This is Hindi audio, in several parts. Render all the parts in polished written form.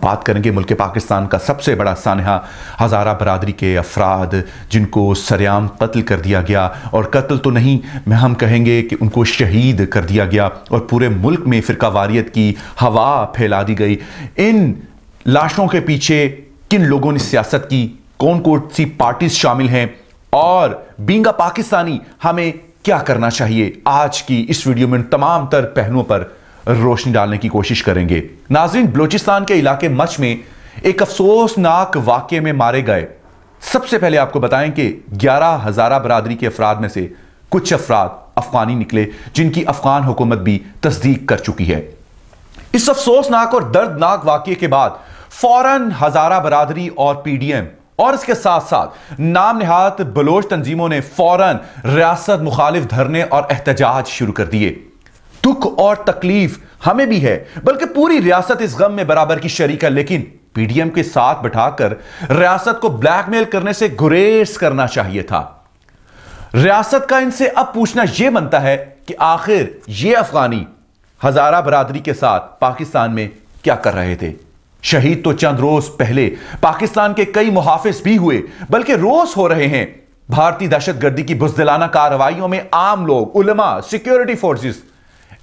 बात करेंगे मुल्क पाकिस्तान का सबसे बड़ा सानहा हज़ारा बरादरी के अफराद जिनको सरेआम कत्ल कर दिया गया, और कत्ल तो नहीं मैं हम कहेंगे कि उनको शहीद कर दिया गया और पूरे मुल्क में फ़िरकावारियत की हवा फैला दी गई। इन लाशों के पीछे किन लोगों ने सियासत की, कौन कौन सी पार्टीज शामिल हैं और बीइंग अ पाकिस्तानी हमें क्या करना चाहिए, आज की इस वीडियो में तमाम तर पहलुओं पर रोशनी डालने की कोशिश करेंगे। नाज़रीन, बलोचिस्तान के इलाके मच में एक अफसोसनाक वाक़े में मारे गए सबसे पहले आपको बताएं कि 11 हज़ारा बरादरी के अफराद में से कुछ अफराद अफगानी निकले, जिनकी अफगान हुकूमत भी तस्दीक कर चुकी है। इस अफसोसनाक और दर्दनाक वाक़े के बाद फौरन हज़ारा बरादरी और PDM और इसके साथ साथ नाम निहात बलोच तंजीमों ने फौरन रियासत मुखालिफ धरने और एहतजाज शुरू कर दिए। दुख और तकलीफ हमें भी है, बल्कि पूरी रियासत इस गम में बराबर की शरीक है, लेकिन PDM के साथ बैठाकर रियासत को ब्लैकमेल करने से गुरेज करना चाहिए था। रियासत का इनसे अब पूछना यह बनता है कि आखिर ये अफगानी हज़ारा बरादरी के साथ पाकिस्तान में क्या कर रहे थे। शहीद तो चंद रोज पहले पाकिस्तान के कई मुहाफिज भी हुए, बल्कि रोज हो रहे हैं। भारतीय दहशतगर्दी की बुज़दिलाना कार्रवाइयों में आम लोग, उलमा, सिक्योरिटी फोर्सेस,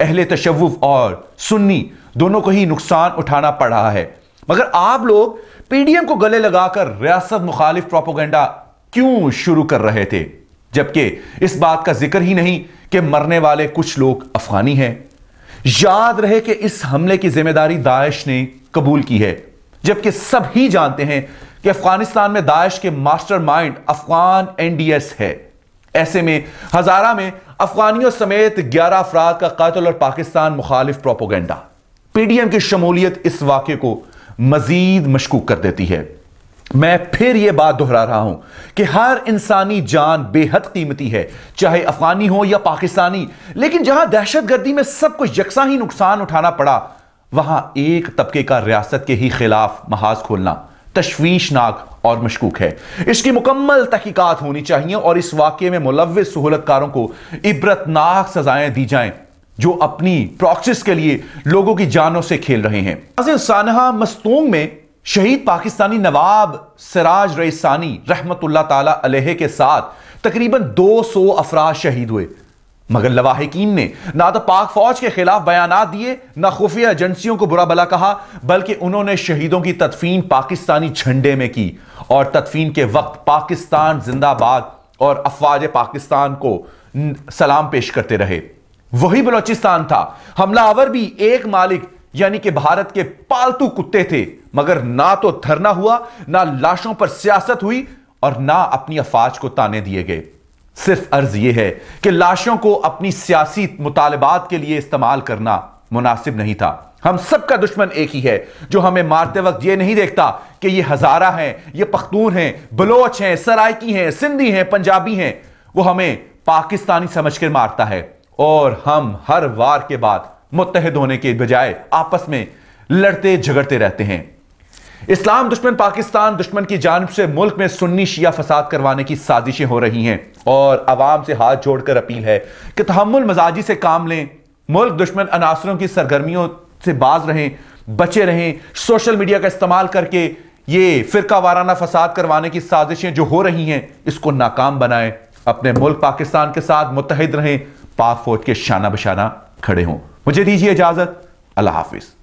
अहले तशव्वुफ और सुन्नी दोनों को ही नुकसान उठाना पड़ रहा है। मगर आप लोग PDM को गले लगाकर रियासत मुखालिफ प्रोपेगेंडा क्यों शुरू कर रहे थे, जबकि इस बात का जिक्र ही नहीं कि मरने वाले कुछ लोग अफगानी हैं। याद रहे कि इस हमले की जिम्मेदारी दाइश ने कबूल की है, जबकि सब ही जानते हैं कि अफगानिस्तान में दाइश के मास्टरमाइंड अफगान NDS है। ऐसे में हज़ारा में अफगानियों समेत 11 अफराद का कत्ल और पाकिस्तान मुखालिफ प्रोपेगेंडा, PDM की शमूलियत इस वाक़े को मजीद मशकूक कर देती है। मैं फिर यह बात दोहरा रहा हूं कि हर इंसानी जान बेहद कीमती है, चाहे अफगानी हो या पाकिस्तानी, लेकिन जहां दहशतगर्दी में सबको यकसा ही नुकसान उठाना पड़ा, वहां एक तबके का रियासत के ही खिलाफ महाज खोलना तशवीशनाक और मशकूक है। इसकी मुकम्मल तहकीकात होनी चाहिए और इस वाक़े में मुलव्विस सहूलतकारों को इबरतनाक सजाएं दी जाएं जो अपनी प्रॉक्सिस के लिए लोगों की जानों से खेल रहे हैं। सानहा मस्तूंग में शहीद पाकिस्तानी नवाब सिराज रईसानी रहमतुल्लाह ताला अलैह के साथ तकरीबन 200 अफराद शहीद हुए, मगर लवाहिकीन ने ना तो पाक फौज के खिलाफ बयानात दिए, ना खुफिया एजेंसियों को बुरा भला कहा, बल्कि उन्होंने शहीदों की तदफीन पाकिस्तानी झंडे में की और तदफीन के वक्त पाकिस्तान जिंदाबाद और अफवाज पाकिस्तान को सलाम पेश करते रहे। वही बलोचिस्तान था। हमलावर भी एक मालिक यानी कि भारत के पालतू कुत्ते थे, मगर ना तो धरना हुआ, ना लाशों पर सियासत हुई और ना अपनी अफवाज को ताने दिए गए। सिर्फ अर्ज यह है कि लाशों को अपनी सियासी मुतालबात के लिए इस्तेमाल करना मुनासिब नहीं था। हम सबका दुश्मन एक ही है, जो हमें मारते वक्त यह नहीं देखता कि ये हज़ारा हैं, ये पख्तून हैं, बलोच हैं, सराइकी हैं, सिंधी हैं, पंजाबी हैं। वो हमें पाकिस्तानी समझकर मारता है और हम हर वार के बाद मुत्तहिद होने के बजाय आपस में लड़ते झगड़ते रहते हैं। इस्लाम दुश्मन पाकिस्तान दुश्मन की जानिब से मुल्क में सुन्नी शिया फसाद करवाने की साजिशें हो रही हैं और अवाम से हाथ जोड़कर अपील है कि तहम्मुल मजाजी से काम लें, मुल्क दुश्मन अनासरों की सरगर्मियों से बाज रहें, बचे रहें। सोशल मीडिया का इस्तेमाल करके ये फिरका वाराना फसाद करवाने की साजिशें जो हो रही हैं, इसको नाकाम बनाएं। अपने मुल्क पाकिस्तान के साथ मुत्तहिद रहें, पाक फौज के शाना बशाना खड़े हों। मुझे दीजिए इजाजत। अल्लाह हाफिज।